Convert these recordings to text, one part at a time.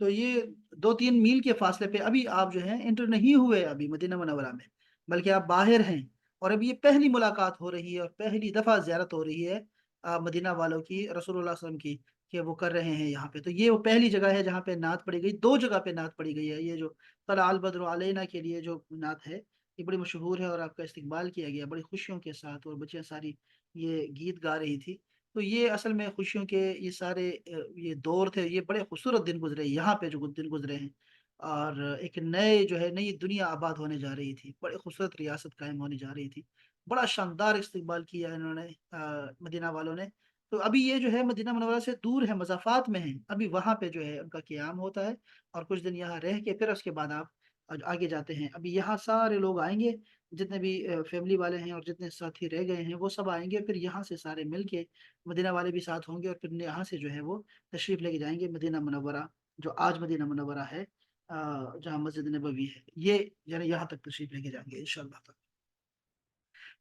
تو یہ 2-3 میل کے فاصلے پہ ابھی آپ جو ہیں انٹر نہیں ہوئے ابھی مدینہ منورہ میں، بلکہ آپ باہر ہیں، اور ابھی یہ پہلی ملاقات ہو رہی ہے اور پہلی دفعہ زیارت ہو رہی ہے مدینہ والوں کی رسول اللہ صلی اللہ علیہ وسلم کی، کہ وہ کر رہے ہیں یہاں پہ. تو یہ وہ پہلی جگہ ہے جہاں پہ نعت پڑھی گئی. 2 جگہ پہ نعت پڑھی گئی ہے. یہ جو طلع البدر علینا کے لیے جو نعت ہے یہ بڑی مشہور ہے، اور آپ کا استقبال کیا گیا بڑی خوشیوں کے ساتھ، اور بچیاں ساری یہ گیت گا رہی تھی. تو یہ اصل میں خوشیوں کے یہ سارے یہ دور تھے. یہ بڑے خوبصورت دن گزرے یہاں پہ جو دن گزرے ہیں، اور ایک نئے جو ہے نئی دنیا آباد ہونے جا رہی تھی، بڑے خوبصورت ریاست قائم ہونے جا رہی تھی. بڑا شاندار استقبال کیا انہوں نے مدینہ والوں نے. تو ابھی یہ جو ہے مدینہ منورہ سے دور ہے، مسافات میں ہیں، ابھی وہاں پہ جو ہے ان کا قیام ہوتا ہے، اور کچھ دن یہاں رہ کے پھر اس کے بعد آپ آگے جاتے ہیں. ابھی یہاں سارے لوگ آئیں گے، جتنے بھی فیملی والے ہیں اور جتنے ساتھی رہ گئے ہیں وہ سب آئیں گے. پھر یہاں سے سارے مل کے مدینہ والے بھی ساتھ ہوں گے، اور پھر یہاں سے جو ہے وہ تشریف لے کے جائیں گے مدینہ منورہ، جو آج مدینہ منورہ ہے، جہاں مسجد نبوی ہے. یہ یعنی یہاں تک تشریف لے کے جائیں گے انشاءاللہ تعالی.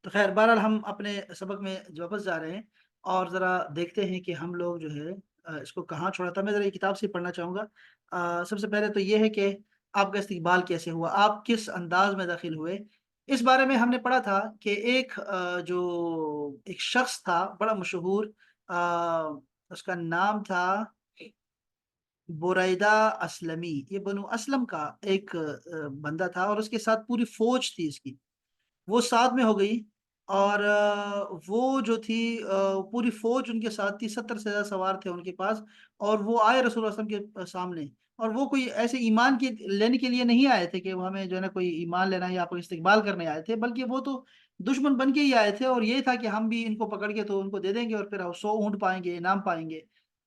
تو خیر بہرحال ہم اپنے سبق میں جو واپس جا رہے ہیں، اور ذرا دیکھتے ہیں کہ ہم لوگ جو ہے اس کو کہاں چھوڑا تھا. میں ذرا یہ کتاب سے پڑھنا چاہوں گا. سب سے پہلے تو یہ ہے کہ آپ کا استقبال کیسے ہوا، آپ کس انداز میں داخل ہوئے. اس بارے میں ہم نے پڑھا تھا کہ جو ایک شخص تھا بڑا مشہور، آ، اس کا نام تھا بریدہ اسلمی. یہ بنو اسلم کا ایک بندہ تھا، اور اس کے ساتھ پوری فوج تھی اس کی. وہ ساتھ میں ہو گئی، اور وہ جو تھی پوری فوج ان کے ساتھ تھی. 70 سے زیادہ سوار تھے ان کے پاس، اور وہ آئے رسول اللہ صلی اللہ علیہ وسلم کے سامنے. اور وہ کوئی ایسے ایمان کے لینے کے لیے نہیں آئے تھے کہ وہ ہمیں جو ہے نا کوئی ایمان لینا ہے یا کوئی استقبال کرنے آئے تھے، بلکہ وہ تو دشمن بن کے ہی آئے تھے. اور یہ تھا کہ ہم بھی ان کو پکڑ کے تو ان کو دے دیں گے، اور پھر 100 اونٹ پائیں گے، انعام پائیں گے.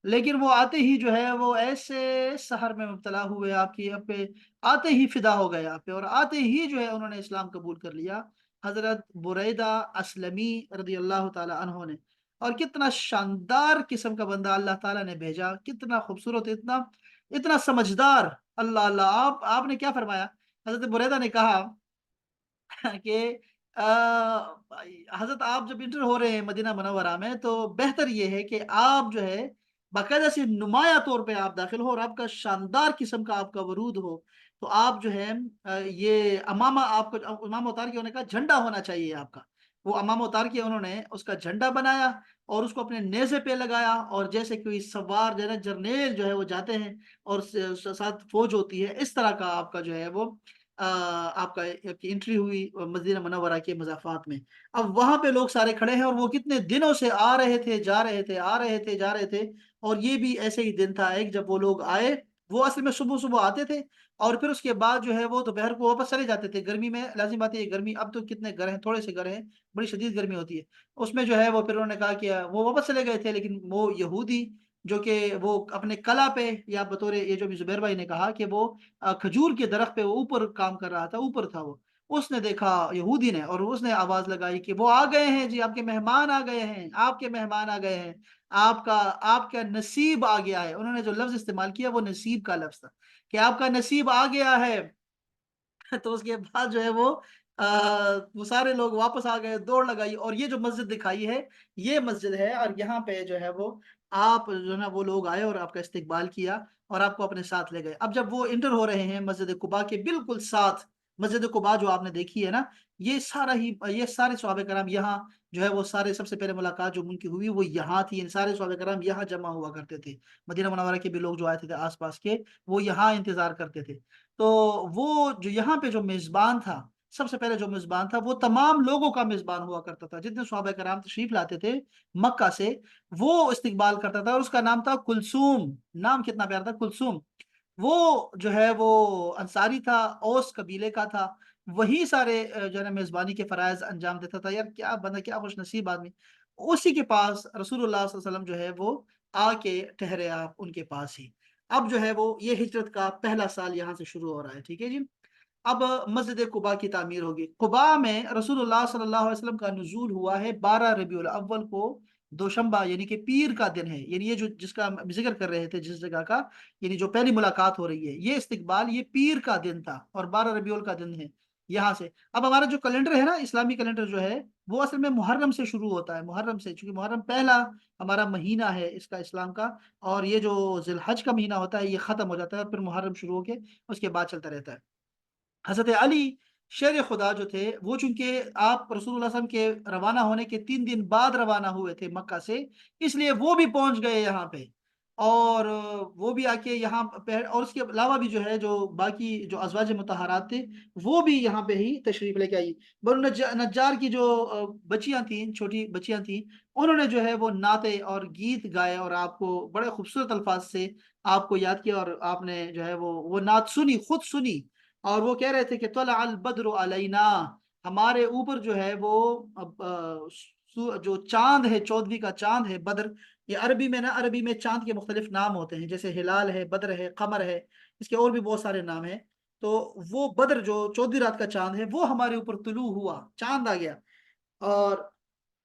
لیکن وہ آتے ہی جو ہے وہ ایسے سحر میں مبتلا ہوئے آپ پہ، آتے ہی فدا ہو گئے آپ پہ، اور آتے ہی جو ہے انہوں نے اسلام قبول کر لیا، حضرت بریدہ اسلمی رضی اللہ تعالی عنہ نے. اور کتنا شاندار قسم کا بندہ اللہ تعالیٰ نے بھیجا، کتنا خوبصورت، اتنا اتنا سمجھدار. اللہ اللہ، آپ نے کیا فرمایا؟ حضرت بریدہ نے کہا کہ حضرت آپ جب انٹر ہو رہے ہیں مدینہ منورہ میں، تو بہتر یہ ہے کہ آپ جو ہے باقاعدہ سے نمایاں طور پہ آپ داخل ہو، اور آپ کا شاندار قسم کا آپ کا ورود ہو. تو آپ جو ہے یہ امامہ آپ کو امامہ اتار کے انہوں نے کہا جھنڈا ہونا چاہیے آپ کا. وہ امامہ اتار کے انہوں نے اس کا جھنڈا بنایا، اور اس کو اپنے نیزے پہ لگایا، اور جیسے کوئی سوار جو ہے نا جرنیل جو ہے وہ جاتے ہیں اور ساتھ فوج ہوتی ہے، اس طرح کا آپ کا جو ہے وہ آپ کی انٹری ہوئی مدینہ منورہ کے مضافات میں. اب وہاں پہ لوگ سارے کھڑے ہیں، اور وہ کتنے دنوں سے آ رہے تھے جا رہے تھے، آ رہے تھے جا رہے تھے. اور یہ بھی ایسے ہی دن تھا ایک جب وہ لوگ آئے. وہ اصل میں صبح صبح آتے تھے، اور پھر اس کے بعد جو ہے وہ دوپہر کو واپس چلے جاتے تھے. گرمی میں لازم بات ہے، یہ گرمی اب تو کتنے گھر ہیں، تھوڑے سے گھر ہیں، بڑی شدید گرمی ہوتی ہے اس میں جو ہے وہ. پھر انہوں نے کہا کہ وہ واپس چلے گئے تھے، لیکن وہ یہودی جو کہ وہ اپنے کلا پہ، یا بطور یہ جو بھی زبیر بھائی نے کہا کہ وہ کھجور کے درخت پہ وہ اوپر کام کر رہا تھا، اوپر تھا وہ. اس نے دیکھا یہودی نے، اور اس نے آواز لگائی کہ وہ آ گئے ہیں جی، آپ کے مہمان آ گئے ہیں، آپ کے مہمان آ گئے ہیں، آپ کا نصیب آ گیا ہے. انہوں نے جو لفظ استعمال کیا وہ نصیب کا لفظ تھا، کہ آپ کا نصیب آ گیا ہے. تو اس کے بعد جو ہے وہ سارے لوگ واپس آ گئے، دوڑ لگائی. اور یہ جو مسجد دکھائی ہے یہ مسجد ہے، اور یہاں پہ جو ہے وہ آپ جو ہے نا وہ لوگ آئے اور آپ کا استقبال کیا، اور آپ کو اپنے ساتھ لے گئے. اب جب وہ انٹر ہو رہے ہیں مسجد قباء کے بالکل ساتھ، مسجد قباء جو آپ نے دیکھی ہے نا، یہ سارے صحابہ کرام یہاں جو ہے وہ سارے، سب سے پہلے ملاقات جو ان کی ہوئی وہ یہاں تھی. ان سارے صحابہ کرام یہاں جمع ہوا کرتے تھے. مدینہ منورہ کے بھی لوگ جو آئے تھے آس پاس کے، وہ یہاں انتظار کرتے تھے. تو وہ جو یہاں پہ جو میزبان تھا، سب سے پہلے جو میزبان تھا وہ تمام لوگوں کا میزبان ہوا کرتا تھا. جتنے صحابہ کرام تشریف لاتے تھے مکہ سے، وہ استقبال کرتا تھا. اور اس کا نام تھا کلثوم. نام کتنا پیارا تھا، کلثوم. وہ جو ہے وہ انصاری تھا، اوس قبیلے کا تھا. وہی سارے جو ہے نا میزبانی کے فرائض انجام دیتا تھا. یار کیا بندہ، کیا خوش نصیب آدمی. اسی کے پاس رسول اللہ صلی اللہ علیہ وسلم جو ہے وہ آ کے ٹھہرے آپ ان کے پاس ہی. اب جو ہے وہ یہ ہجرت کا پہلا سال یہاں سے شروع ہو رہا ہے. ٹھیک ہے جی. اب مسجد قباء کی تعمیر ہوگی. قباء میں رسول اللہ صلی اللہ علیہ وسلم کا نزول ہوا ہے 12 ربیع الاول کو، دوشنبہ، یعنی کہ پیر کا دن ہے. یعنی یہ جو جس کا ہم ذکر کر رہے تھے، جس جگہ کا، یعنی جو پہلی ملاقات ہو رہی ہے، یہ استقبال یہ پیر کا دن تھا، اور 12 ربیع الاول کا دن ہے. यहाँ से। अब हमारा जो कैलेंडर है ना, इस्लामी कैलेंडर जो है, वो असल में मुहर्रम से शुरू होता है, मुहर्रम से, क्योंकि मुहर्रम पहला हमारा महीना है इसका इस्लाम का, और ये जो ज़िलहज का महीना होता है ये ख़त्म हो जाता है, और फिर मुहर्रम शुरू होके उसके बाद चलता रहता है। हज़रत अली शेर खुदा जो थे, वो चूँकि आप रसूलुल्लाह सल्लल्लाहु अलैहि वसल्लम के रवाना होने के 3 दिन बाद रवाना हुए थे मक्का से, इसलिए वो भी पहुँच गए यहाँ पे। और वो भी आके यहाँ पे, और उसके अलावा भी जो है, जो बाकी जो अज़वाज मुतहहारात थे, वो भी यहाँ पे ही तशरीफ़ लेके आई। बनु नज्जार की जो बच्चियाँ थीं, छोटी बच्चियाँ थीं, उन्होंने जो है वो नाते और गीत गाए, और आपको बड़े खूबसूरत अल्फ़ाज़ से आपको याद किया, और आपने जो है वो नात सुनी, खुद सुनी। और वो कह रहे थे कि तलअ अल बद्रु अलैना, हमारे ऊपर जो है वो अब जो चाँद है, 14वीं का चाँद है बद्र, ये अरबी में ना, अरबी में चाँद के मुख्तलिफ नाम होते हैं, जैसे हिलाल है, बद्र है, कमर है, इसके और भी बहुत सारे नाम हैं। तो वो बद्र जो 14वीं रात का चाँद है, वो हमारे ऊपर तुलू हुआ, चाँद आ गया। और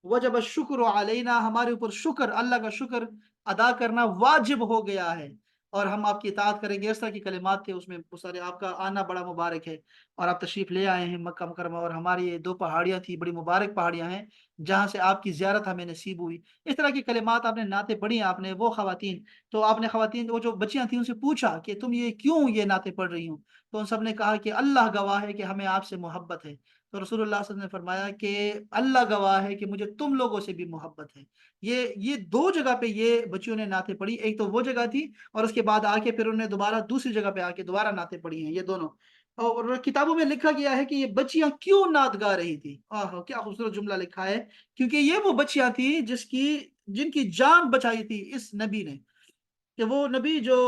वजब शुक्र अलैना, हमारे ऊपर शुक्र, अल्लाह का शुक्र अदा करना वाजिब हो गया है, और हम आपकी इताअत करेंगे। इस तरह की कलिमात थे उसमें बहुत सारे। आपका आना बड़ा मुबारक है, और आप तशरीफ़ ले आए हैं मक्का मुकर्रमा, और हमारी ये 2 पहाड़ियाँ थी, बड़ी मुबारक पहाड़ियाँ हैं, जहाँ से आपकी ज़ियारत हमें नसीब हुई। इस तरह की कलिमात आपने, नातें पढ़ी आपने, वो ख़वातीन, तो आपने ख़वातीन, वो जो बच्चियाँ थीं, उनसे पूछा कि तुम ये क्यों ये नातें पढ़ रही हो? तो उन सब ने कहा कि अल्लाह गवाह है कि हमें आपसे मोहब्बत है। तो रसूलुल्लाह सल्लल्लाहु अलैहि वसल्लम ने फरमाया कि अल्लाह गवाह है कि मुझे तुम लोगों से भी मोहब्बत है। ये 2 जगह पे ये बच्चियों ने नातें पढ़ी, एक तो वो जगह थी, और उसके बाद आके फिर उन्होंने दोबारा दूसरी जगह पे आके दोबारा नातें पढ़ी हैं ये दोनों। और किताबों में लिखा गया है कि ये बच्चियाँ क्यों नात गा रही थी। आहा! क्या खूबसूरत जुमला लिखा है, क्योंकि ये वो बच्चियाँ थी जिनकी जान बचाई थी इस नबी ने। कि वो नबी जो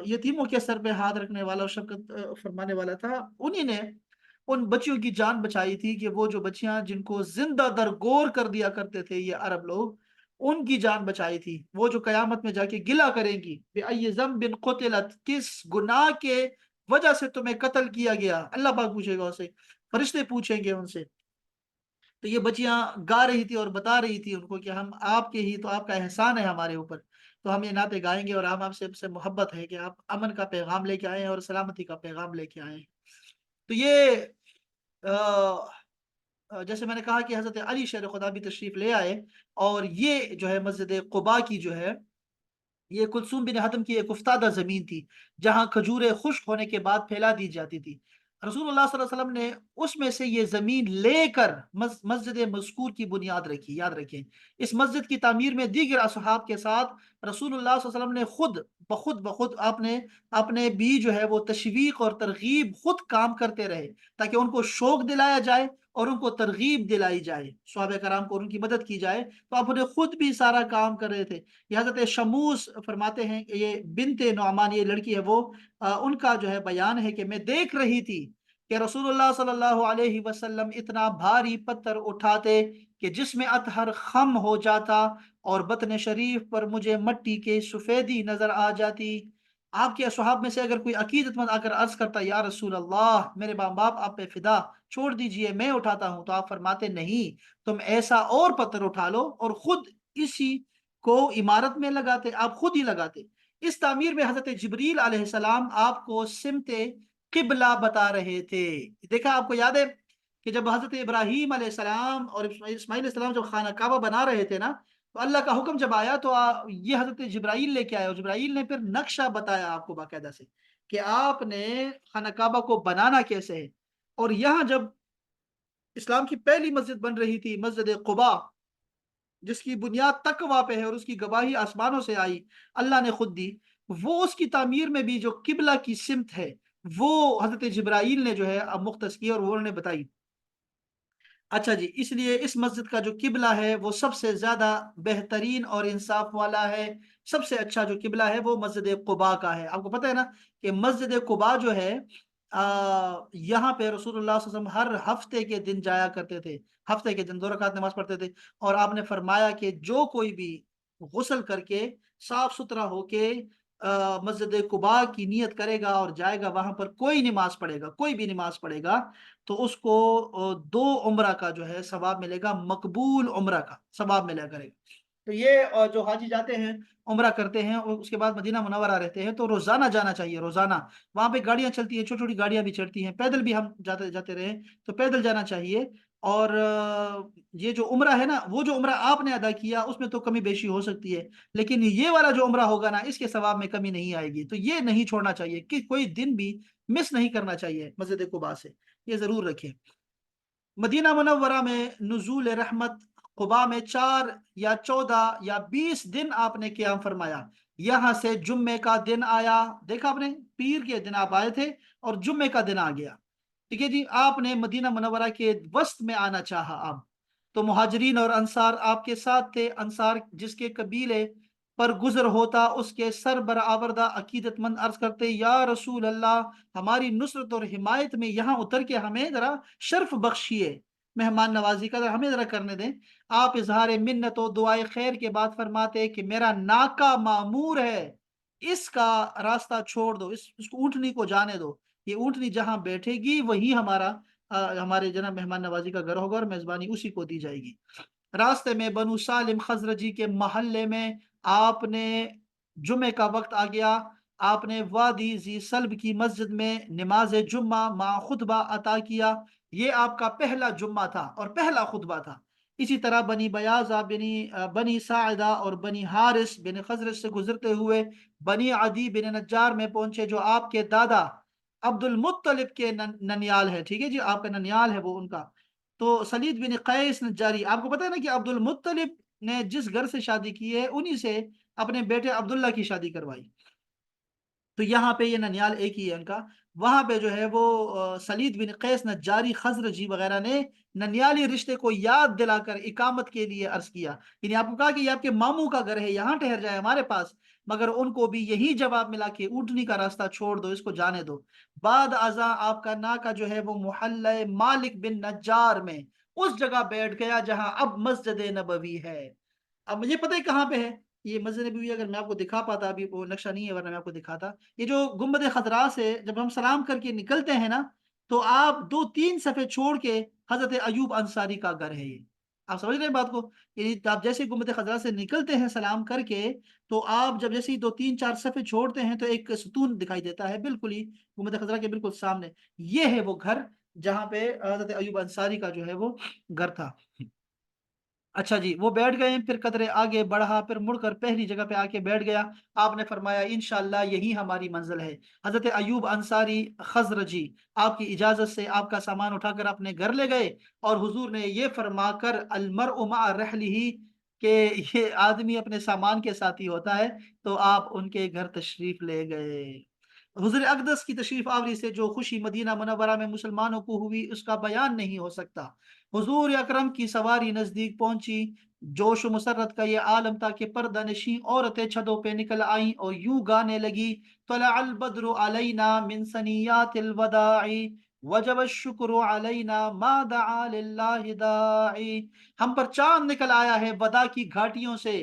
यतीमों के सर पे हाथ रखने वाला और शफ़क़त फरमाने वाला था, उन्हीं ने उन बच्चियों की जान बचाई थी, कि वो जो बच्चियाँ जिनको ज़िंदा दरगोर कर दिया करते थे ये अरब लोग, उनकी जान बचाई थी। वो जो कयामत में जाके गिला करेंगी, बिअय्यि ज़ंबिन क़ुतिलत, किस गुनाह के वजह से तुम्हें कत्ल किया गया? अल्लाह पाक पूछेगा उनसे, फ़रिश्ते पूछेंगे उनसे। तो ये बच्चियाँ गा रही थी और बता रही थी उनको कि हम आपके ही, तो आपका एहसान है हमारे ऊपर। तो हम ये नाते गाएँगे, और हम आपसे मोहब्बत है कि आप अमन का पैगाम लेके आए हैं और सलामती का पैगाम लेके आए हैं। तो ये अ जैसे मैंने कहा कि हज़रत अली शेर खुदा भी तशरीफ़ ले आए, और ये जो है मस्जिद कुबा की जो है, ये कुलसूम बिन हतम की एक उफ्तादा ज़मीन थी, जहाँ खजूरें खुश्क होने के बाद फैला दी जाती थी। रसूलुल्लाह सल्लल्लाहु अलैहि वसल्लम ने उसमें से ये ज़मीन लेकर मस्जिद मज़कूर की बुनियाद रखी, याद रखें। इस मस्जिद की तामीर में दीगर असहाब के साथ रसूलुल्लाह सल्लल्लाहु अलैहि वसल्लम ने खुद आपने अपने भी जो है वो तशवीक और तरगीब खुद काम करते रहे, ताकि उनको शौक दिलाया जाए और उनको तरगीब दिलाई जाए, सहाबा कराम को उनकी मदद की जाए। तो आप उन्हें खुद भी सारा काम कर रहे थे। ये हज़रत शमूस फरमाते हैं कि ये बिन्ते नोमान, ये लड़की है वो, उनका जो है बयान है कि मैं देख रही थी कि रसूलुल्लाह सल्लल्लाहु अलैहि वसल्लम इतना भारी पत्थर उठाते कि जिसमें अतहर खम हो जाता, और बतन शरीफ पर मुझे मट्टी के सफेदी नजर आ जाती। आपके असहाब में से अगर कोई अकीदतमंद आकर अर्ज करता, या रसूल अल्लाह, मेरे माँ बाप आप पे फिदा, छोड़ दीजिए मैं उठाता हूँ, तो आप फरमाते नहीं, तुम ऐसा और पत्थर उठा लो, और खुद इसी को इमारत में लगाते, आप खुद ही लगाते। इस तामीर में हज़रत जिब्रील अलैहिस्सलाम आपको सिमते किबला बता रहे थे। देखा, आपको याद है कि जब हज़रत इब्राहीम अलैहिस्सलाम और इस्माईल अलैहिस्सलाम जब खाना काबा बना रहे थे ना, तो अल्लाह का हुक्म जब आया, तो ये हज़रत जिब्राईल लेके आए, और जिब्राईल ने फिर नक्शा बताया आपको बाकायदा से कि आपने खाना काबा को बनाना कैसे है। और यहाँ जब इस्लाम की पहली मस्जिद बन रही थी, मस्जिद कुबा, जिसकी बुनियाद तकवा पे है और उसकी गवाही आसमानों से आई, अल्लाह ने खुद दी, वो उसकी तामीर में भी जो किबला की सिमत है, वो हज़रत जिब्राईल ने जो है मुख्तस की, और वो उन्होंने बताई। अच्छा जी, इसलिए इस मस्जिद का जो किबला है वो सबसे ज़्यादा बेहतरीन और इंसाफ वाला है। सबसे अच्छा जो किबला है वो मस्जिद कुबा का है। आपको पता है ना कि मस्जिद कुबा जो है, यहाँ पे रसूलुल्लाह सल्लल्लाहु अलैहि वसल्लम हर हफ्ते के दिन जाया करते थे। हफ्ते के दिन 2 रकात नमाज़ पढ़ते थे, और आपने फरमाया कि जो कोई भी गुस्ल करके साफ-सुथरा होके मस्जिद कुबा की नियत करेगा और जाएगा वहाँ पर, कोई नमाज़ पढ़ेगा, कोई भी नमाज़ पढ़ेगा, तो उसको 2 उम्रा का जो है सवाब मिलेगा, मकबूल उम्रा का सवाब मिला करेगा। تو یہ جو حاجی جاتے ہیں عمرہ کرتے ہیں اور اس کے بعد مدینہ منورہ رہتے ہیں تو روزانہ جانا چاہیے، روزانہ وہاں پہ گاڑیاں چلتی ہیں، چھوٹی چھوٹی گاڑیاں بھی چلتی ہیں، پیدل بھی ہم جاتے جاتے رہے تو پیدل جانا چاہیے۔ اور یہ جو عمرہ ہے نا، وہ جو عمرہ آپ نے ادا کیا اس میں تو کمی بیشی ہو سکتی ہے، لیکن یہ والا جو عمرہ ہوگا نا اس کے ثواب میں کمی نہیں آئے گی، تو یہ نہیں چھوڑنا چاہیے کہ کوئی دن بھی مس نہیں کرنا چاہیے مسجد قباء سے، یہ ضرور رکھیں۔ مدینہ منورہ میں نزول رحمت، قباء میں 4 یا 14 یا 20 دن آپ نے قیام فرمایا، یہاں سے جمعے کا دن آیا، دیکھا آپ نے، پیر کے دن آپ آئے تھے اور جمعے کا دن آ گیا، ٹھیک ہے جی، آپ نے مدینہ منورہ کے وسط میں آنا چاہا اب، تو مہاجرین اور انصار آپ کے ساتھ تھے، انصار جس کے قبیلے پر گزر ہوتا اس کے سر برآوردہ عقیدت مند عرض کرتے، یا رسول اللہ، ہماری نصرت اور حمایت میں یہاں اتر کے ہمیں ذرا شرف بخشیے، مہمان نوازی کا ذرا ہمیں ذرا کرنے دیں۔ آپ اظہار منت و دعائے خیر کے بعد فرماتے کہ میرا ناکا معمور ہے، اس کا راستہ چھوڑ دو، اس کو اونٹنی کو جانے دو، یہ اونٹنی جہاں بیٹھے گی وہی ہمارے جناب مہمان نوازی کا گھر ہوگا اور میزبانی اسی کو دی جائے گی۔ راستے میں بنو سالم خزرجی کے محلے میں آپ نے، جمعے کا وقت آ گیا، آپ نے وادی ذی سلب کی مسجد میں نماز جمعہ مع خطبہ عطا کیا، یہ آپ کا پہلا جمعہ تھا اور پہلا خطبہ تھا۔ اسی طرح بنی بیاضہ، بنی ساعدہ اور بنی حارث بن خزرج سے گزرتے ہوئے بنی عدی بن نجار میں پہنچے، جو آپ کے دادا عبد المطلب کے ننیال ہے، ٹھیک ہے جی، آپ کا ننیال ہے وہ ان کا۔ تو سلید بن قیس نجاری، آپ کو پتہ ہے نا کہ عبد المطلب نے جس گھر سے شادی کی ہے انہی سے اپنے بیٹے عبداللہ کی شادی کروائی، تو یہاں پہ یہ ننیال ایک ہی ہے ان کا، وہاں پہ جو ہے وہ سلید بن قیس نجاری خزرجی وغیرہ نے ننیالی رشتے کو یاد دلا کر اقامت کے لیے عرض کیا، یعنی آپ کو کہا کہ یہ آپ کے ماموں کا گھر ہے، یہاں ٹھہر جائے ہمارے پاس، مگر ان کو بھی یہی جواب ملا کہ اونٹنی کا راستہ چھوڑ دو، اس کو جانے دو۔ بعد ازاں آپ کا ناکا جو ہے وہ محلہ مالک بن نجار میں اس جگہ بیٹھ گیا جہاں اب مسجد نبوی ہے۔ اب مجھے پتہ ہے کہاں پہ ہے یہ مسجد نبوی، اگر میں آپ کو دکھا پاتا، ابھی وہ نقشہ نہیں ہے ورنہ میں آپ کو دکھاتا، یہ جو گنبد خضراء سے جب ہم سلام کر کے نکلتے ہیں نا، تو آپ 2 3 صفحے چھوڑ کے حضرت ایوب انصاری کا گھر ہے یہ، آپ سمجھ رہے ہیں بات کو، یعنی آپ جیسے گنبد خضراء سے نکلتے ہیں سلام کر کے، تو آپ جب جیسے ہی 2 3 4 صفحے چھوڑتے ہیں تو ایک ستون دکھائی دیتا ہے بالکل ہی گنبد خضراء کے بالکل سامنے، یہ ہے وہ گھر جہاں پہ حضرت ایوب انصاری کا جو ہے وہ گھر تھا۔ اچھا جی، وہ بیٹھ گئے، پھر قدرے آگے بڑھا، پھر مڑ کر پہلی جگہ پہ آ کے بیٹھ گیا، آپ نے فرمایا انشاءاللہ یہی ہماری منزل ہے۔ حضرت ایوب انصاری خزرجی آپ کی اجازت سے آپ کا سامان اٹھا کر اپنے گھر لے گئے، اور حضور نے یہ فرما کر المرء مع رحلہ، کہ یہ آدمی اپنے سامان کے ساتھ ہی ہوتا ہے، تو آپ ان کے گھر تشریف لے گئے۔ حضور اقدس کی تشریف آوری سے جو خوشی مدینہ منورہ میں مسلمانوں کو ہوئی اس کا بیان نہیں ہو سکتا۔ حضور اکرم کی سواری نزدیک پہنچی، جوش و مسرت کا یہ عالم تھا کہ پردہ نشیں عورتیں چھتوں پہ نکل آئیں اور یوں گانے لگی، طلع البدر علینا من ثنیات الوداع وجب الشکر علینا ما دعا للہ داعی، ہم پر چاند نکل آیا ہے وداع کی گھاٹیوں سے،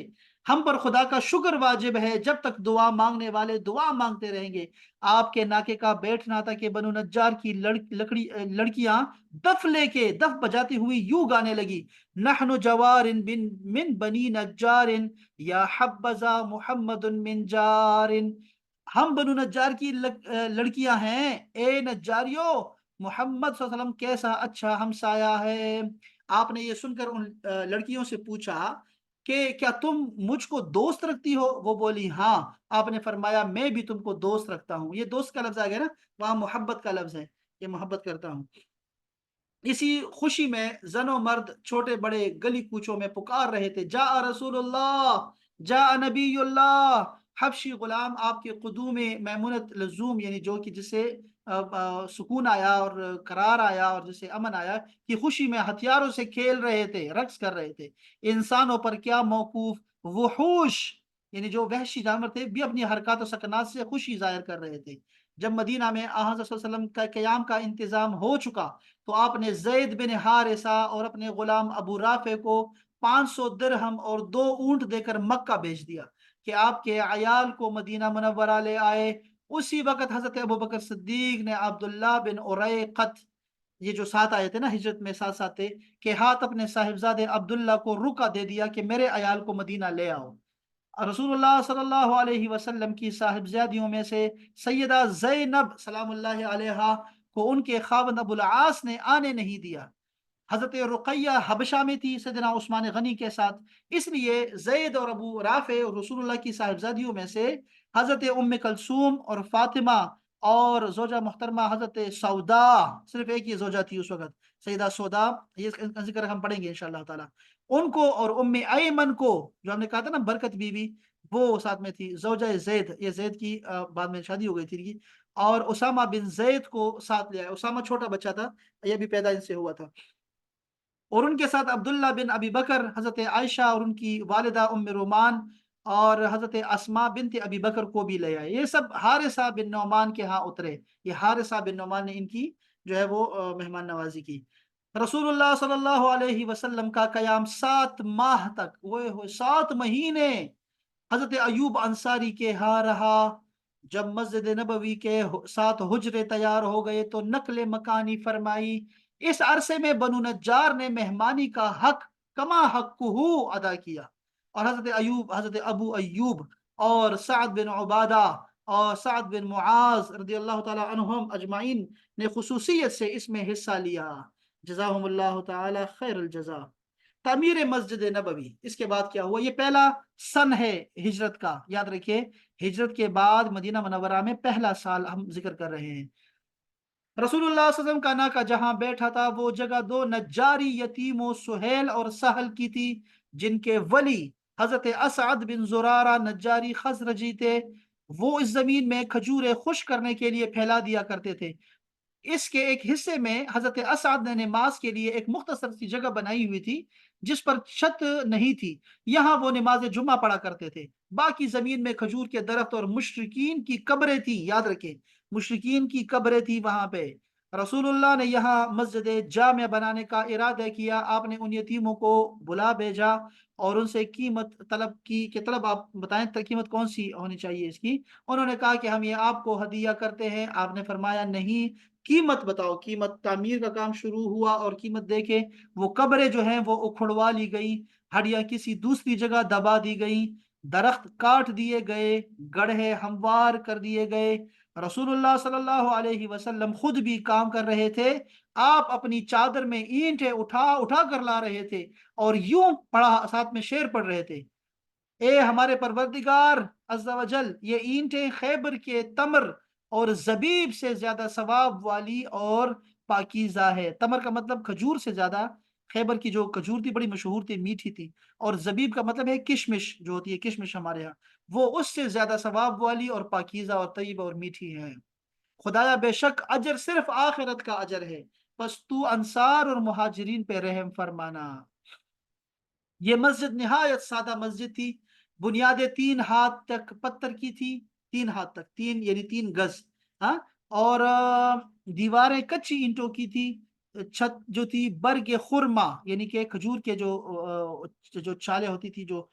ہم پر خدا کا شکر واجب ہے جب تک دعا مانگنے والے دعا مانگتے رہیں گے۔ آپ کے ناکے کا بیٹھنا تھا کہ بنو نجار کی لڑکیاں دف لے کے، دف بجاتی ہوئی یوں گانے لگی، نحن جوار من بنی نجار یا حبذا محمد من جار، ہم بنو نجار کی لڑکیاں ہیں، اے نجاریو، محمد صلی اللہ علیہ وسلم کیسا اچھا ہمسایہ ہے۔ آپ نے یہ سن کر ان لڑکیوں سے پوچھا کہ کیا تم مجھ کو دوست رکھتی ہو؟ وہ بولی ہاں۔ آپ نے فرمایا میں بھی تم کو دوست رکھتا ہوں، یہ دوست کا لفظ آ گیا نا، وہاں محبت کا لفظ ہے، یہ محبت کرتا ہوں۔ اسی خوشی میں زن و مرد چھوٹے بڑے گلی کوچوں میں پکار رہے تھے، جا رسول اللہ، جا نبی اللہ، حبشی غلام آپ کے قدوم میمونت لزوم، یعنی جو کہ جسے سکون آیا اور قرار آیا اور جسے امن آیا، کی خوشی میں ہتھیاروں سے کھیل رہے تھے، رقص کر رہے تھے، انسانوں پر کیا موقوف وحوش، یعنی جو وحشی جانور تھے بھی اپنی حرکات و سکنات سے خوشی ظاہر کر رہے تھے۔ جب مدینہ میں آن صلی اللہ علیہ وسلم کا قیام کا انتظام ہو چکا تو آپ نے زید بن حارثہ اور اپنے غلام ابو رافع کو 500 درہم اور 2 اونٹ دے کر مکہ بھیج دیا کہ آپ کے عیال کو مدینہ منورہ لے آئے۔ اسی وقت حضرت ابو بکر صدیق نے عبداللہ بن اریقت یہ جو 7 آئے تھے نا ہجرت میں 7 ساتھ تھے کہ ہاتھ اپنے صاحبزادے عبداللہ کو رکا دے دیا کہ میرے عیال کو مدینہ لے آؤ۔ رسول اللہ صلی اللہ علیہ وسلم کی صاحبزادیوں میں سے سیدہ زینب سلام اللہ علیہا کو ان کے خاوند ابو العاص نے آنے نہیں دیا۔ حضرت رقیہ حبشہ میں تھی سیدنا عثمان غنی کے ساتھ، اس لیے زید اور ابو رافع اور رسول اللہ کی صاحبزادیوں میں سے حضرت ام کلثوم اور فاطمہ اور زوجہ محترمہ حضرت سودا، صرف ایک ہی زوجہ تھی اس وقت، سیدہ سودا، یہ اس کا ذکر ہم پڑھیں گے انشاءاللہ تعالی، ان کو اور ام ایمن کو، جو ہم نے کہا تھا نا برکت بی بی، وہ ساتھ میں تھی، زوجہ زید، یہ زید کی بعد میں شادی ہو گئی تھی، اور اسامہ بن زید کو ساتھ لیا۔ اسامہ چھوٹا بچہ تھا، یہ بھی پیدا ان سے ہوا تھا، اور ان کے ساتھ عبداللہ بن ابی بکر، حضرت عائشہ اور ان کی والدہ ام رومان، اور حضرت اسماء بنت ابی بکر کو بھی لے آئے۔ یہ سب حارثہ بن نعمان کے ہاں اترے، یہ حارثہ بن نعمان نے ان کی جو ہے وہ مہمان نوازی کی۔ رسول اللہ صلی اللہ علیہ وسلم کا قیام 7 ماہ تک، وہ 7 مہینے حضرت ایوب انصاری کے ہاں رہا۔ جب مسجد نبوی کے 7 حجرے تیار ہو گئے تو نقل مکانی فرمائی۔ اس عرصے میں بنو نجار نے مہمانی کا حق کما حق ادا کیا، اور حضرت ابو ایوب اور سعد بن عبادہ اور سعد بن معاذ رضی اللہ تعالی عنہم اجمعین نے خصوصیت سے اس میں حصہ لیا، جزاہم اللہ تعالی خیر الجزا۔ تعمیر مسجد نبوی، اس کے بعد کیا ہوا؟ یہ پہلا سن ہے ہجرت کا، یاد رکھیے ہجرت کے بعد مدینہ منورہ میں پہلا سال ہم ذکر کر رہے ہیں۔ رسول اللہ صلی اللہ علیہ وسلم کا ناکا جہاں بیٹھا تھا وہ جگہ 2 نجاری یتیموں سہیل اور سہل کی تھی، جن کے ولی حضرت اسعد بن زرارہ نجاری خزرجی تھے۔ وہ اس زمین میں کھجورے خشک کرنے کے لیے پھیلا دیا کرتے تھے۔ اس کے ایک حصے میں حضرت اسعد نے نماز کے لیے ایک مختصر سی جگہ بنائی ہوئی تھی جس پر چھت نہیں تھی، یہاں وہ نماز جمعہ پڑھا کرتے تھے۔ باقی زمین میں کھجور کے درخت اور مشرکین کی قبریں تھی، یاد رکھیں مشرکین کی قبریں تھی وہاں پہ۔ رسول اللہ نے یہاں مسجد جامع بنانے کا ارادہ کیا۔ آپ نے ان یتیموں کو بلا بھیجا اور ان سے قیمت طلب کی کہ طلب آپ بتائیں قیمت کون سی ہونی چاہیے اس کی۔ انہوں نے کہا کہ ہم یہ آپ کو ہدیہ کرتے ہیں۔ آپ نے فرمایا نہیں، قیمت بتاؤ۔ قیمت، تعمیر کا کام شروع ہوا اور قیمت دے کے وہ قبریں جو ہیں وہ اکھڑوا لی گئی، ہڈیاں کسی دوسری جگہ دبا دی گئی، درخت کاٹ دیے گئے، گڑھے ہموار کر دیے گئے۔ رسول اللہ صلی اللہ علیہ وسلم خود بھی کام کر رہے تھے۔ آپ اپنی چادر میں اینٹیں اٹھا اٹھا کر لا رہے تھے اور یوں پڑھا، ساتھ میں شعر پڑھ رہے تھے: اے ہمارے پروردگار عز و جل، یہ اینٹیں خیبر کے تمر اور زبیب سے زیادہ ثواب والی اور پاکیزہ ہے۔ تمر کا مطلب کھجور سے زیادہ، خیبر کی جو کھجور تھی بڑی مشہور تھی، میٹھی تھی، اور زبیب کا مطلب ہے کشمش، جو ہوتی ہے کشمش ہمارے ہاں، وہ اس سے زیادہ ثواب والی اور پاکیزہ اور طیبہ اور میٹھی ہے۔ خدایا بے شک اجر صرف آخرت کا اجر ہے، بس تو انصار اور مہاجرین پہ رحم فرمانا۔ یہ مسجد نہایت سادہ مسجد تھی، بنیادیں 3 ہاتھ تک پتھر کی تھی، 3 ہاتھ تک، 3 یعنی 3 گز، ہاں، اور دیواریں کچی اینٹوں کی تھی۔ چھت جو تھی برگ خرما، یعنی کہ کھجور کے جو چھالیں ہوتی تھی، جو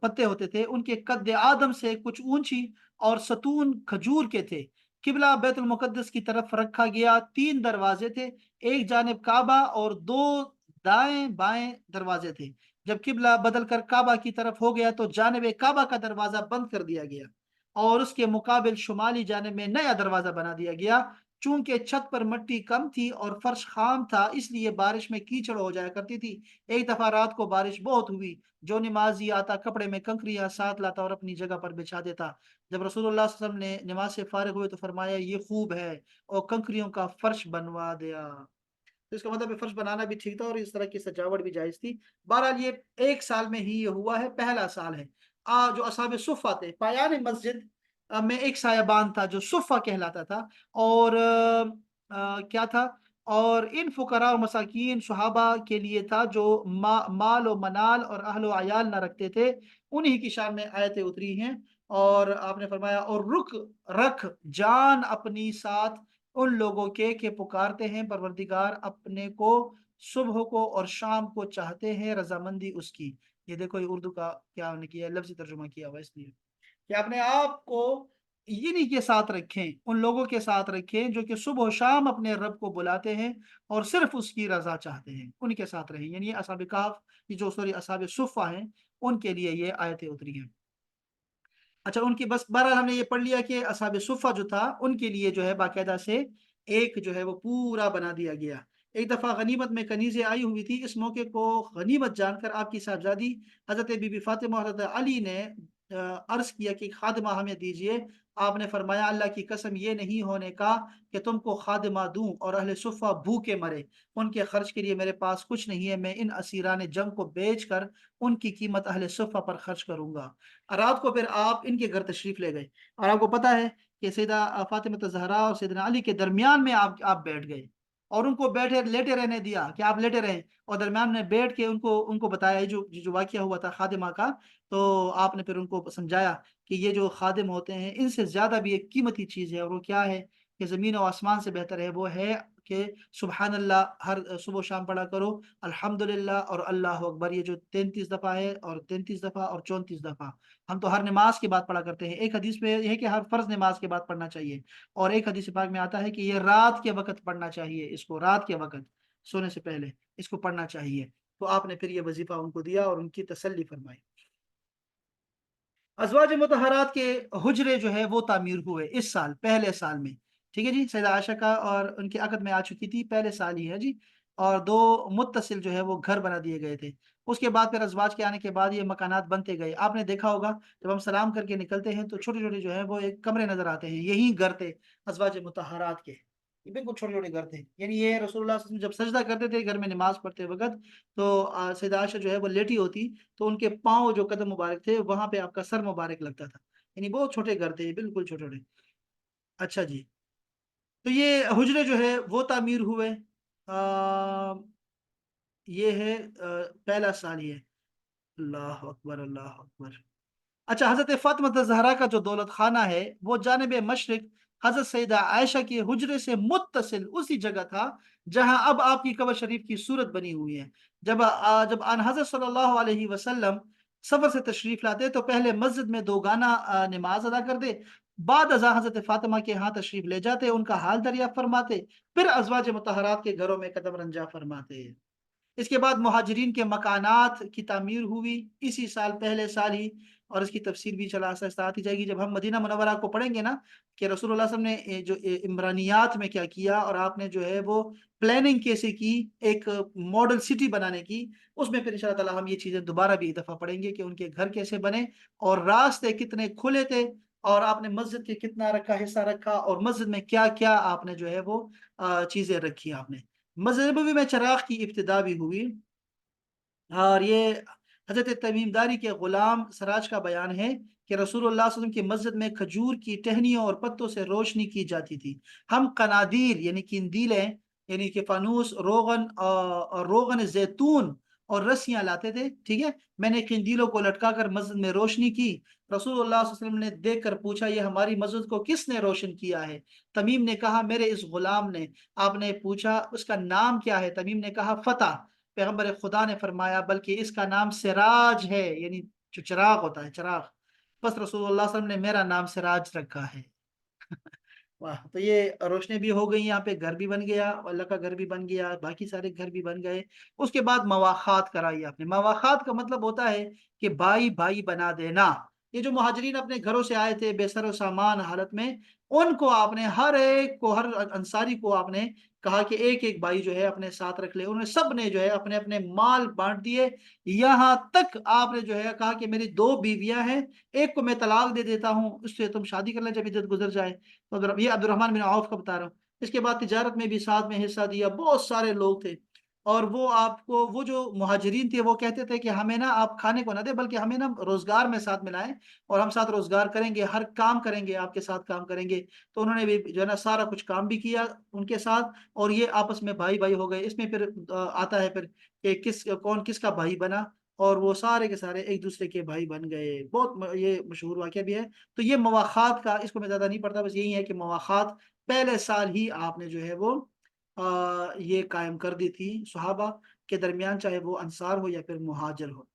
پتے ہوتے تھے، ان کے قد آدم سے کچھ اونچی، اور ستون کھجور کے تھے۔ قبلہ بیت المقدس کی طرف رکھا گیا، 3 دروازے تھے، ایک جانب کعبہ اور 2 دائیں بائیں دروازے تھے۔ جب قبلہ بدل کر کعبہ کی طرف ہو گیا تو جانب کعبہ کا دروازہ بند کر دیا گیا اور اس کے مقابل شمالی جانب میں نیا دروازہ بنا دیا گیا۔ چونکہ چھت پر مٹی کم تھی اور فرش خام تھا، اس لیے بارش میں کیچڑ ہو جایا کرتی تھی۔ ایک دفعہ رات کو بارش بہت ہوئی، جو نمازی آتا کپڑے میں کنکریاں ساتھ لاتا اور اپنی جگہ پر بچھا دیتا۔ جب رسول اللہ صلی اللہ علیہ وسلم نے نماز سے فارغ ہوئے تو فرمایا یہ خوب ہے، اور کنکریوں کا فرش بنوا دیا۔ تو اس کا مطلب فرش بنانا بھی ٹھیک تھا اور اس طرح کی سجاوٹ بھی جائز تھی۔ بہرحال یہ ایک سال میں ہی یہ ہوا ہے، پہلا سال ہے۔ جو اصحاب صفہ تھے، پایان مسجد میں ایک سایبان تھا جو صفہ کہلاتا تھا، اور کیا تھا، اور ان فقراء اور مساکین صحابہ کے لیے تھا جو مال و منال اور اہل و عیال نہ رکھتے تھے، انہی کی شان میں آیتیں اتری ہیں۔ اور آپ نے فرمایا اور رکھ جان اپنی ساتھ ان لوگوں کے کہ پکارتے ہیں پروردگار اپنے کو صبح کو اور شام کو چاہتے ہیں رضامندی اس کی۔ یہ دیکھو یہ اردو کا کیا نے کیا، لفظی ترجمہ کیا ہوا، اس لیے کہ اپنے آپ کو इन्हीं के साथ रखें, उन लोगों के साथ रखें जो कि सुबह और शाम अपने रब को बुलाते हैं और सिर्फ उसकी रजा चाहते हैं, उनके साथ रहें। यानी असहाब कहफ, ये जो सॉरी असहाब सुफ़्फ़ा हैं, उनके लिए ये आयतें उतरी हैं। अच्छा, उनकी बस बहरहाल हमने ये पढ़ लिया कि असहाब सुफ़्फ़ा जो था, उनके लिए जो है बाकायदा से एक जो है वो पूरा बना दिया गया। एक दफ़ा गनीमत में कनीज़ें आई हुई थी, इस मौके को गनीमत जानकर आपकी साहबज़ादी हज़रत बीबी फ़ातिमा और हज़रत अली ने अर्ज़ किया कि ख़ादिमा हमें दीजिए। आपने फरमाया अल्लाह की कसम ये नहीं होने का कि तुमको ख़ादिमा दूँ और अहले सुफ़्फ़ा भूखे मरे। उनके खर्च के लिए मेरे पास कुछ नहीं है, मैं इन असीरान जंग को बेचकर उनकी कीमत अहले सुफ़्फ़ा पर खर्च करूँगा। रात को फिर आप इनके घर तशरीफ़ ले गए और आपको पता है कि सैयदा फ़ातिमा ज़हरा और सैयदना अली के दरमियान में आप बैठ गए और उनको बैठे लेटे रहने दिया कि आप लेटे रहें, और दरमियान में बैठ के उनको उनको बताया ये जो वाक़या हुआ था खादिमा का, तो आपने फिर उनको समझाया कि ये जो खादिम होते हैं इनसे ज़्यादा भी एक कीमती चीज़ है, और वो क्या है कि ज़मीन और आसमान से बेहतर है, वो है कि सुबहान अल्लाह हर सुबह शाम पढ़ा करो, अल्हम्दुलिल्लाह और अल्लाहु अकबर, ये जो 33 दफ़ा है और 33 दफ़ा और 34 दफ़ा। हम तो हर नमाज के बाद पढ़ा करते हैं। एक हदीस में ये है कि हर फ़र्ज़ नमाज के बाद पढ़ना चाहिए, और एक हदीस पाक में आता है कि ये रात के वक़्त पढ़ना चाहिए, इसको रात के वक़्त सोने से पहले इसको पढ़ना चाहिए। तो आपने फिर ये वज़ीफ़ा उनको दिया और उनकी तसल्ली फ़रमाई। अज़वाज मुतहहरात के हुजरे जो है वो तामीर हुए इस साल, पहले साल में। ठीक है जी? सैयदा आयशा का और उनकी अक़द में आ चुकी थी, पहले साल ही है जी। और 2 मुत्तसिल जो है वो घर बना दिए गए थे। उसके बाद फिर अज़वाज के आने के बाद ये मकानात बनते गए। आपने देखा होगा जब हम सलाम करके निकलते हैं तो छोटे-छोटे जो है वो एक कमरे नज़र आते हैं। यही घर थे अज़वाज मुतहहरात के। ये बिल्कुल छोटे-छोटे घर थे। यानी ये रसूलुल्लाह सल्लल्लाहु अलैहि वसल्लम जब सजदा करते थे घर में नमाज़ पढ़ते वक़्त, तो सैयदा आयशा जो है वो लेटी होती, तो उनके पाँव जो कदम मुबारक थे, वहाँ पे आपका सर मुबारक लगता था। यानी बहुत छोटे घर थे, बिल्कुल छोटे-छोटे। अच्छा जी, तो ये हुजरे जो है वो तामीर हुए। ये है पहला साल ये। अल्लाहु अकबर, अल्लाहु अकबर। अच्छा, हज़रत फ़ातिमा ज़हरा का जो दौलत खाना है, वो जानिब मशरिक़ हज़रत सैयदा आयशा के हुजरे से मुत्तसिल उसी जगह था, जहाँ अब आपकी कब्र शरीफ की सूरत बनी हुई है। जब आन हज़रत सल्लल्लाहु अलैहि वसल्लम सफ़र से तशरीफ़ लाते, तो पहले मस्जिद में दोगाना नमाज़ अदा करते, बाद अज़ां हज़रत फ़ातिमा के यहाँ तशरीफ़ ले जाते, उनका हाल दरियाफ़्त फ़रमाते, फिर अज़वाज मुतहहरात के घरों में कदम रंजा फ़रमाते। इसके बाद मुहाजिरीन के मकानात की तामीर हुई इसी साल, पहले साल ही, और इसकी तफसीर भी चला आहिस्ता आती जाएगी जब हम मदीना मुनव्वरा को पढ़ेंगे ना, कि रसूलुल्लाह सल्लल्लाहु अलैहि वसल्लम ने जो इमरानियात में क्या किया और आपने जो है वो प्लानिंग कैसे की एक मॉडल सिटी बनाने की, उसमें फिर इंशाअल्लाह ताला हम ये चीज़ें दोबारा भी एक दफ़ा पढ़ेंगे कि उनके घर कैसे बने और रास्ते कितने खुले थे, और आपने मस्जिद के कितना रखा हिस्सा रखा, और मस्जिद में क्या-क्या आपने जो है वो चीज़ें रखी आपने। मस्जिद नबवी में चिराग की इब्तिदा भी हुई, और ये हज़रत तमीमदारी के ग़ुलाम सराज का बयान है कि रसूलुल्लाह सल्लल्लाहु अलैहि वसल्लम की मस्जिद में खजूर की टहनियों और पत्तों से रोशनी की जाती थी। हम कनादील यानी किंदीलें, यानी कि फ़ानूस, रोगन ज़ैतून और रस्सियाँ लाते थे, ठीक है? मैंने किंदीलों को लटकाकर मस्जिद में रोशनी की। रसूलुल्लाह सल्लल्लाहु अलैहि वसल्लम ने देखकर पूछा, ये हमारी मस्जिद को किसने रोशन किया है? तमीम ने कहा, मेरे इस ग़ुलाम ने। आपने पूछा, उसका नाम क्या है? तमीम ने कहा, फ़ता। पैगम्बर खुदा ने फरमाया, बल्कि इसका नाम सिराज है, यानी जो चिराग होता है, चिराग। बस रसूलुल्लाह सल्लल्लाहु अलैहि वसल्लम ने मेरा नाम सिराज रखा है। वाह! तो ये रोशनी भी हो गई, यहाँ पे घर भी बन गया, अल्लाह का घर भी बन गया, बाकी सारे घर भी बन गए। उसके बाद मवाख़ात कराई आपने। मवाख़ात का मतलब होता है कि भाई-भाई बना देना। ये जो मुहाजिरीन अपने घरों से आए थे बेसर सामान हालत में, उनको आपने हर एक को, हर अंसारी को आपने कहा कि एक-एक भाई जो है अपने साथ रख ले। उन्होंने सब ने जो है अपने-अपने माल बाँट दिए। यहाँ तक आपने जो है कहा कि मेरी 2 बीवियाँ हैं, एक को मैं तलाक दे देता हूँ, उससे तुम शादी कर लें जब इद्दत गुज़र जाए। ये अब्दुर्रहमान बिन औफ का बता रहा हूँ। इसके बाद तिजारत में भी साथ में हिस्सा दिया, बहुत सारे लोग थे। और वो आपको, वो जो मुहाजिरीन थे वो कहते थे कि हमें ना आप खाने को ना दें, बल्कि हमें ना रोज़गार में साथ मिलाएँ, और हम साथ रोज़गार करेंगे, हर काम करेंगे, आपके साथ काम करेंगे। तो उन्होंने भी जो है ना सारा कुछ काम भी किया उनके साथ, और ये आपस में भाई-भाई हो गए। इसमें फिर आता है फिर कि कौन किसका भाई बना, और वो सारे के सारे एक-दूसरे के भाई बन गए। बहुत ये मशहूर वाक़या भी है। तो ये मवाख़ात का, इसको मैं ज़्यादा नहीं पढ़ता, बस यही है कि मवाख़ात पहले साल ही आपने जो है वो ये कायम कर दी थी सहाबा के दरमियान, चाहे वो अंसार हो या फिर मुहाजिर हो।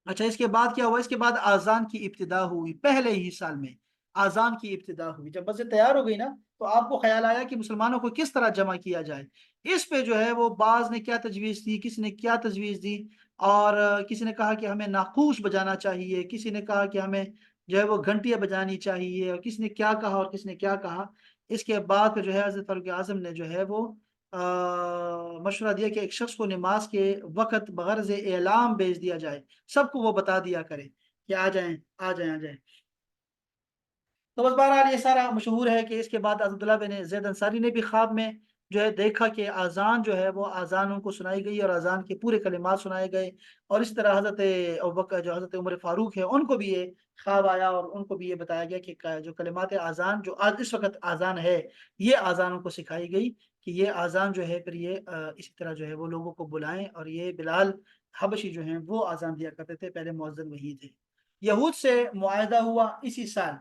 अच्छा, इसके बाद क्या हुआ? इसके बाद आज़ान की इब्तिदा हुई पहले ही साल में। आजान की इब्तिदा हुई। जब मस्जिद तैयार हो गई ना, तो आपको ख्याल आया कि मुसलमानों को किस तरह जमा किया जाए। इस पे जो है वो बाज ने क्या तजवीज़ दी, किसी ने क्या तजवीज़ दी, और किसी ने कहा कि हमें नाक़ूश बजाना चाहिए, किसी ने कहा कि हमें जो है वो घंटियाँ बजानी चाहिए, और किसी ने क्या कहा और किसी ने क्या कहा। इसके बाद फिर जो है हज़रत फ़ारूक आज़म ने जो है वो मशवरा दिया कि एक शख्स को नमाज के वक़्त बग़र्ज़ एलाम भेज दिया जाए, सबको वो बता दिया करे कि आ जाएँ, आ जाएँ, आ जाएँ। तो बस बहरहाल ये सारा मशहूर है कि इसके बाद अब्दुल्लाह बिन ज़ैद अंसारी ने भी ख्वाब में जो है देखा कि अज़ान जो है वो अज़ान उनको सुनाई गई और अज़ान के पूरे कलिमात सुनाए गए। और इस तरह हज़रत अबू बकर जो हज़रत उमर फ़ारूक है उनको भी ये ख्वाब आया और उनको भी ये बताया गया कि जो कलिमात अज़ान जो आज इस वक़्त अज़ान है, ये अज़ान उनको सिखाई गई कि ये अज़ान जो है फिर ये इसी तरह जो है वो लोगों को बुलाएँ। और ये बिलाल हबशी जो हैं वो अज़ान दिया करते थे, पहले मुअज़्ज़िन वही थे। यहूद से मुआहदा हुआ इसी साल।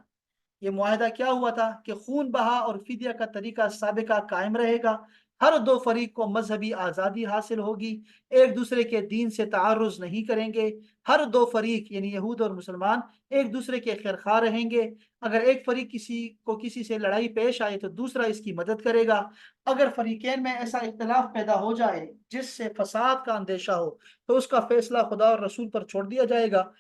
ये मुआहदा क्या हुआ था कि खून बहा और फिदिया का तरीका साबिका कायम रहेगा। हर दो फरीक को मजहबी आज़ादी हासिल होगी, एक दूसरे के दीन से तारुज़ नहीं करेंगे। हर दो फरीक यानी यहूद और मुसलमान एक दूसरे के खैरखा रहेंगे। अगर एक फरीक किसी से लड़ाई पेश आए तो दूसरा इसकी मदद करेगा। अगर फरीकैन में ऐसा इख्तिलाफ पैदा हो जाए जिससे फसाद का अंदेशा हो, तो उसका फैसला खुदा और रसूल पर छोड़ दिया जाएगा।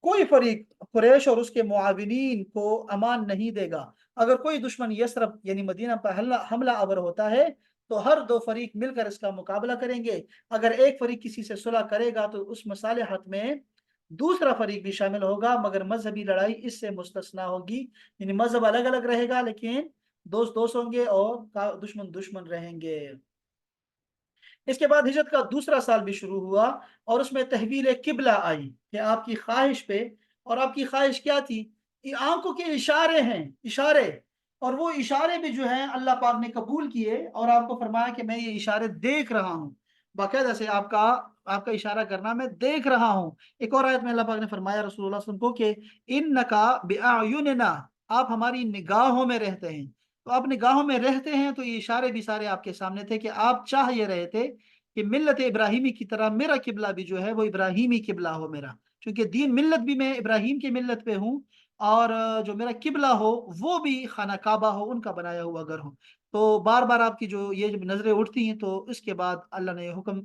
कोई फरीक कुरैश और उसके मुआविनीन को अमान नहीं देगा। अगर कोई दुश्मन यसरब यानी मदीना पर हमला आवर होता है, तो हर दो फरीक मिलकर इसका मुकाबला करेंगे। अगर एक फरीक किसी से सुलह करेगा तो उस मसालिहत में दूसरा फरीक भी शामिल होगा, मगर मजहबी लड़ाई इससे मुस्तस्ना होगी। यानी मजहब अलग अलग रहेगा लेकिन दोस्त दोस्त होंगे और दुश्मन दुश्मन रहेंगे। इसके बाद हिजरत का दूसरा साल भी शुरू हुआ और उसमें तहवील किबला आई कि आपकी ख्वाहिश पे। और आपकी ख्वाहिश क्या थी? ये आंखों के इशारे हैं, इशारे। और वो इशारे भी जो हैं अल्लाह पाक ने कबूल किए और आपको फरमाया कि मैं ये इशारे देख रहा हूँ। बाकायदा से आपका आपका इशारा करना मैं देख रहा हूँ। एक और आयत में अल्लाह पाक ने फरमाया रसूलुल्लाह सल्लल्लाहु अलैहि वसल्लम को कि इन्नका बिअयुनिना, आप हमारी निगाहों में रहते हैं। तो आप निगाहों में रहते हैं, तो ये इशारे भी सारे आपके सामने थे कि आप चाह ये रहे थे कि मिल्लत इब्राहिमी की तरह मेरा किबला भी जो है वो इब्राहिमी किबला हो मेरा। क्योंकि दीन मिल्लत भी मैं इब्राहिम की मिल्लत पे हूँ, और जो मेरा किबला हो वो भी खाना काबा हो, उनका बनाया हुआ घर हो। तो बार बार आपकी जो ये जब नजरें उठती हैं, तो इसके बाद अल्लाह ने ये हुक्म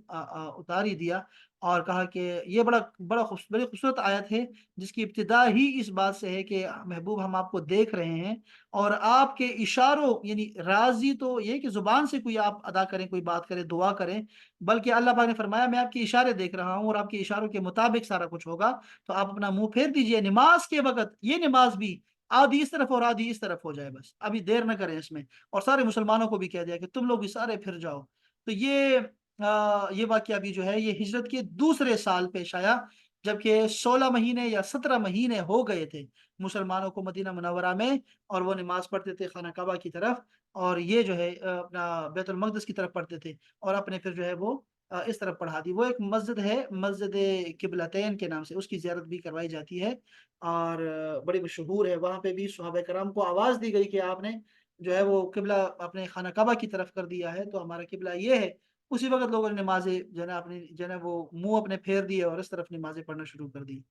उतार ही दिया और कहा कि ये बड़ी खूबसूरत आयत है, जिसकी इब्तिदा ही इस बात से है कि महबूब हम आपको देख रहे हैं और आपके इशारों यानी राज़ी तो ये कि ज़ुबान से कोई आप अदा करें, कोई बात करें, दुआ करें, बल्कि अल्लाह पाक ने फरमाया मैं आपके इशारे देख रहा हूँ और आपके इशारों के मुताबिक सारा कुछ होगा। तो आप अपना मुँह फेर दीजिए नमाज़ के वक़्त, ये नमाज़ भी आधी इस तरफ और आधी इस तरफ हो जाए बस, अभी देर ना करें इसमें। और सारे मुसलमानों को भी कह दिया कि तुम लोग भी सारे फिर जाओ। तो ये वाक़या भी जो है ये हिजरत के दूसरे साल पेश आया, जबकि 16 महीने या 17 महीने हो गए थे मुसलमानों को मदीना मुनव्वरा में, और वो नमाज़ पढ़ते थे खाना काबा की तरफ, और ये जो है अपना बैतुल मक़दिस की तरफ पढ़ते थे, और अपने फिर जो है वो इस तरफ पढ़ा दी। वो एक मस्जिद है, मस्जिद किबलतैन के नाम से, उसकी ज़ियारत भी करवाई जाती है और बड़ी मशहूर है। वहाँ पे भी सहाबा कराम को आवाज़ दी गई कि आपने जो है वो किबला अपने खाना काबा की तरफ कर दिया है, तो हमारा किबला ये है। उसी वक़्त लोगों ने नमाज़ें जो है ना अपनी जो है ना वो मुँह अपने फेर दिए और इस तरफ नमाज़ें पढ़ना शुरू कर दी।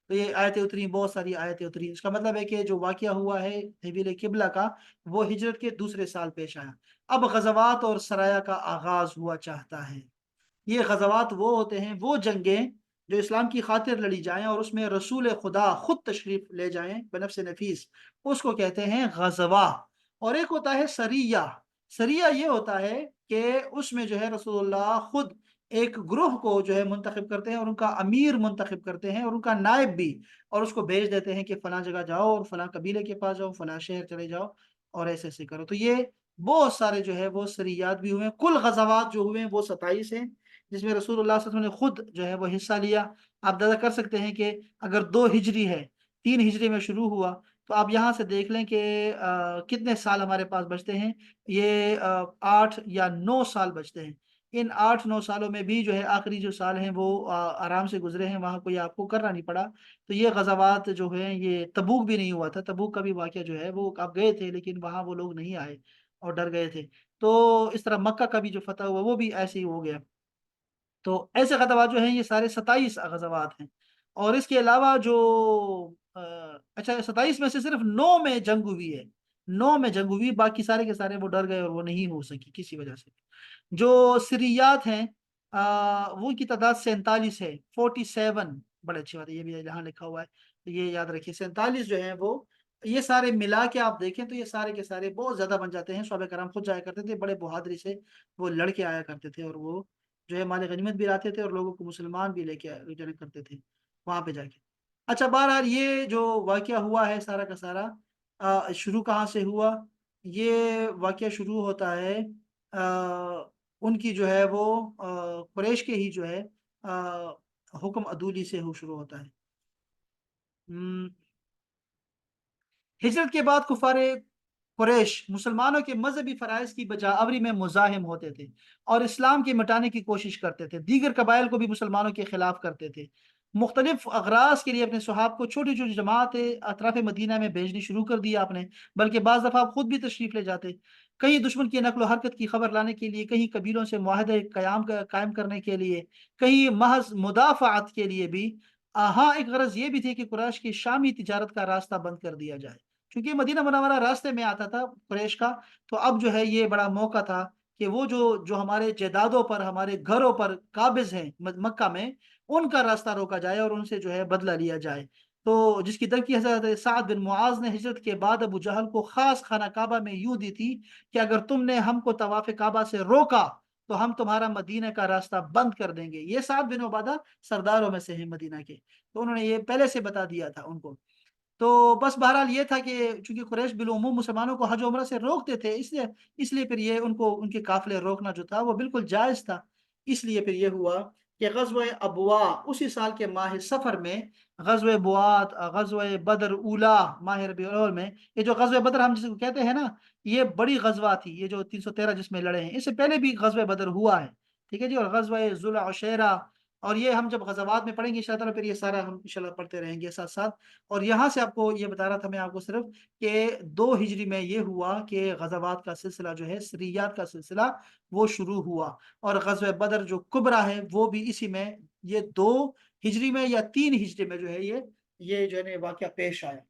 तो ये आयतें उतरी, बहुत सारी आयतें उतरी। इसका मतलब है कि जो वाक़या हुआ है तहवील किबला का, वो हिजरत के दूसरे साल पेश आया। अब ग़ज़वात और सराया का आगाज़ हुआ चाहता है। ये ग़ज़वात वो होते हैं, वो जंगें जो इस्लाम की खातिर लड़ी जाएँ और उसमें रसूल खुदा खुद तशरीफ़ ले जाएँ बनफ़्स नफ़ीस, उसको कहते हैं ग़ज़वा। और एक होता है सरिया। सरिया ये होता है कि उसमें जो है रसूलुल्लाह खुद एक ग्रुह को जो है मुंतखब करते हैं और उनका अमीर मुंतखब करते हैं और उनका नायब भी, और उसको भेज देते हैं कि फलाँ जगह जाओ और फलाँ कबीले के पास जाओ, फलाँ शहर चले जाओ और ऐसे-ऐसे करो। तो ये बहुत सारे जो है वो सरियात भी हुए हैं। कुल ग़ज़वात जो हुए हैं वो 27 हैं, जिसमें रसूलुल्लाह सल्लल्लाहु अलैहि वसल्लम ने खुद जो है वो हिस्सा लिया। आप अंदाज़ा कर सकते हैं कि अगर 2 हिजरी है, 3 हिजरी में शुरू हुआ, तो आप यहाँ से देख लें कि कितने साल हमारे पास बचते हैं। ये 8 या 9 साल बचते हैं। इन 8-9 सालों में भी जो है आखिरी जो साल हैं वो आराम से गुज़रे हैं, वहाँ कोई आपको करना नहीं पड़ा। तो ये ग़ज़वात जो हैं ये तबूक भी नहीं हुआ था, तबूक का भी वाक़या जो है वो आप गए थे लेकिन वहाँ वो लोग नहीं आए और डर गए थे। तो इस तरह मक्का का भी जो फ़तह हुआ वो भी ऐसे ही हो गया। तो ऐसे ग़ज़वात जो हैं ये सारे 27 ग़ज़वात हैं। और इसके अलावा जो अच्छा 27 में से सिर्फ 9 में जंग हुई है, 9 में जंग हुई, बाकी सारे के सारे वो डर गए और वो नहीं हो सकी किसी वजह से। जो सिरियात हैं वो की तादाद 47 है, 47। बड़े अच्छी बात है, ये भी यहाँ लिखा हुआ है, तो ये याद रखिए 47 जो है वो, ये सारे मिला के आप देखें तो ये सारे के सारे बहुत ज्यादा बन जाते हैं। सहाबा करम खुद जाया करते थे, बड़े बहादुरी से वो लड़के आया करते थे, और वो जो है माल गनीमत भी लाते थे और लोगों को मुसलमान भी लेके रिटर्न करते थे वहां पे जाके। अच्छा बहरहाल ये जो वाकया हुआ है सारा का सारा, शुरू कहाँ से हुआ? ये वाकया शुरू होता है उनकी जो है वो कुरैश के ही जो है हुक्म अदूली से हो शुरू होता है। हम्म, हिजरत के बाद कुफारे कुरैश मुसलमानों के मजहबी फराइज की बजावरी में मुजाहिम होते थे और इस्लाम के मिटाने की कोशिश करते थे। दीगर कबाइल को भी मुसलमानों के खिलाफ करते थे। मुख्तलिफ अगराज के लिए अपने सहाब को छोटी छोटी जमातें अतराफ मदीना में भेजनी शुरू कर दी आपने, बल्कि बाज दफा आप खुद भी तशरीफ ले जाते। कहीं दुश्मन की नकलो हरकत की खबर लाने के लिए, कहीं कबीलों से मुआहदे कायम करने के लिए, कहीं महज मुदाफ़ात के लिए भी। हाँ, एक गरज ये भी थी कि कुरैश की शामी तिजारत का रास्ता बंद कर दिया जाए, क्योंकि मदीना मुनव्वरा रास्ते में आता था कुरैश का। तो अब जो है ये बड़ा मौका था कि वो जो जो हमारे जायदादों पर, हमारे घरों पर काबिज हैं मक्का में, उनका रास्ता रोका जाए और उनसे जो है बदला लिया जाए। तो जिसकी तरक्की हजरत साद बिन मुआज ने हिजरत के बाद अबू जहल को खास खाना काबा में यूं दी थी कि अगर तुमने हमको तवाफ काबा से रोका तो हम तुम्हारा मदीना का रास्ता बंद कर देंगे। ये साद बिन उबादा सरदारों में से है मदीना के, तो उन्होंने ये पहले से बता दिया था उनको। तो बस बहरहाल ये था कि चूंकि कुरैश बिलउमूम मुसलमानों को हज उम्रा से रोकते थे, इसलिए इसलिए फिर ये उनको उनके काफिले रोकना जो था वो बिल्कुल जायज था। इसलिए फिर ये हुआ कि गज़वे अबवा उसी साल के माह सफर में, गज़वे बुआत, गज़वे बदर उला माह रबीउल अव्वल में, ये जो गज़वे बदर हम जिसको कहते हैं ना, ये बड़ी गज़वा थी, ये जो 313 जिसमें लड़े हैं, इससे पहले भी गज़वे बदर हुआ है। ठीक है जी, और गज़वे जुल अशेरा, और ये हम जब गज़वात में पढ़ेंगे इंशाअल्लाह, फिर ये सारा हम इंशाअल्लाह पढ़ते रहेंगे साथ साथ। और यहाँ से आपको ये बता रहा था मैं आपको सिर्फ कि 2 हिजरी में ये हुआ कि गज़वात का सिलसिला जो है, सरियात का सिलसिला वो शुरू हुआ। और ग़ज़वे बदर जो कुबरा है वो भी इसी में, ये 2 हिजरी में या 3 हिजरी में जो है ये जो है ना वाक़या पेश आया।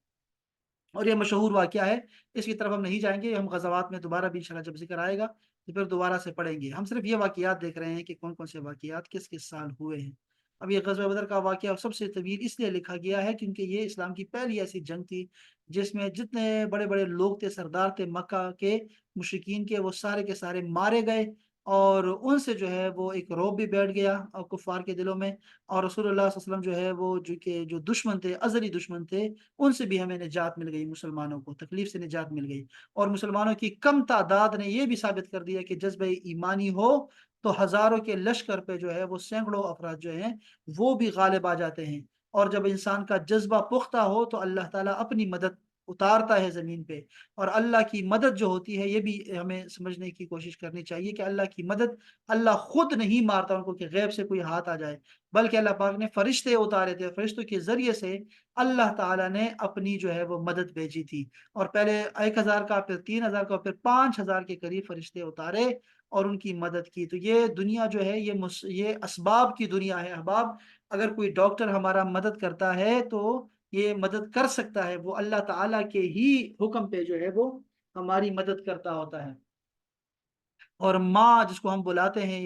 और ये मशहूर वाक़या है, इसकी तरफ हम नहीं जाएँगे, हम ग़ज़वात में दोबारा भी इंशाअल्लाह जब ज़िक्र आएगा, तो फिर दोबारा से पढ़ेंगे। हम सिर्फ ये वाक़यात देख रहे हैं कि कौन-कौन से वाक़यात किस-किस साल हुए हैं। अब ये ग़ज़वा बदर का वाक़या सबसे तवील इसलिए लिखा गया है क्योंकि ये इस्लाम की पहली ऐसी जंग थी, जिसमें जितने बड़े-बड़े लोग थे, सरदार थे मक्का के, मुशरिकीन के, वो सारे के सारे मारे गए। और उनसे जो है वो एक रौब भी बैठ गया कुफ़ार के दिलों में। और रसूलुल्लाह सल्लल्लाहु अलैहि वसल्लम जो है वो जो कि जो दुश्मन थे, अज़ली दुश्मन थे, उनसे भी हमें निजात मिल गई, मुसलमानों को तकलीफ से निजात मिल गई। और मुसलमानों की कम तादाद ने ये भी साबित कर दिया कि जज्बे ईमानी हो तो हजारों के लश्कर पे जो है वो सैकड़ों अफराद जो हैं वो भी गालिब आ जाते हैं। और जब इंसान का जज्बा पुख्ता हो तो अल्लाह ताला अपनी मदद उतारता है ज़मीन पे। और अल्लाह की मदद जो होती है, ये भी हमें समझने की कोशिश करनी चाहिए कि अल्लाह की मदद, अल्लाह खुद नहीं मारता उनको कि गैब से कोई हाथ आ जाए, बल्कि अल्लाह पाक ने फरिश्ते उतारे थे, फरिश्तों के ज़रिए से अल्लाह ताला ने अपनी जो है वो मदद भेजी थी। और पहले 1000 का, फिर 3000 का, फिर 5000 के करीब फरिश्ते उतारे और उनकी मदद की। तो ये दुनिया जो है ये असबाब की दुनिया है अहबाब। अगर कोई डॉक्टर हमारा मदद करता है तो ये मदद कर सकता है, वो अल्लाह ताला के ही हुक्म पे जो है वो हमारी मदद करता होता है। और माँ जिसको हम बुलाते हैं,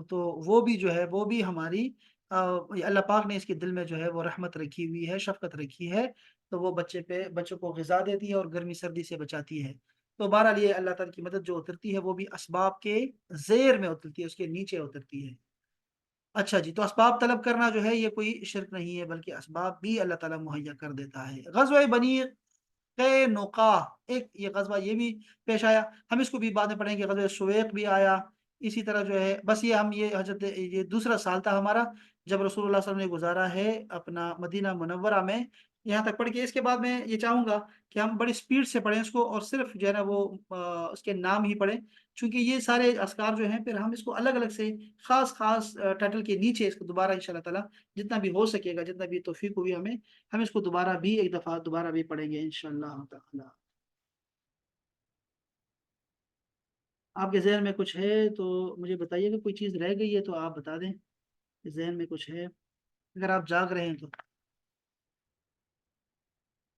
तो वो भी जो है वो भी हमारी अल्लाह पाक ने इसके दिल में जो है वो रहमत रखी हुई है, शफ़क़त रखी है। तो वो बच्चों को ग़िज़ा देती है और गर्मी सर्दी से बचाती है। तो बहरहाल ये अल्लाह ताला की मदद जो उतरती है वो भी असबाब के ज़ेर में उतरती है, उसके नीचे उतरती है। अच्छा जी, तो असबाब तलब करना जो है ये कोई शिर्क नहीं है, बल्कि असबाब भी अल्लाह ताला मुहैया कर देता है। ग़ज़वा बनी कैनुका, एक ये ग़ज़वा ये भी पेश आया, हम इसको भी बाद में पढ़ेंगे। ग़ज़वा सुवैक़ भी आया, इसी तरह जो है बस ये हम ये हज़रत ये दूसरा साल था हमारा जब रसूलुल्लाह सल्लल्लाहु अलैहि वसल्लम ने गुज़ारा है अपना मदीना मुनव्वरा में। यहाँ तक पढ़ के इसके बाद मैं ये चाहूँगा कि हम बड़ी स्पीड से पढ़ें इसको और सिर्फ़ जो है ना वो उसके नाम ही पढ़ें, चूँकि ये सारे अज़कार जो हैं फिर हम इसको अलग-अलग से ख़ास-ख़ास टाइटल के नीचे इसको दोबारा इंशाअल्लाह ताला जितना भी हो सकेगा, जितना भी तौफ़ीक़ हुई हमें, हम इसको दोबारा भी एक दफ़ा दोबारा भी पढ़ेंगे इंशाअल्लाह ताला। आपके ज़हन में कुछ है तो मुझे बताइएगा, कोई चीज़ रह गई है तो आप बता दें, ज़हन में कुछ है, अगर आप जाग रहे हैं तो?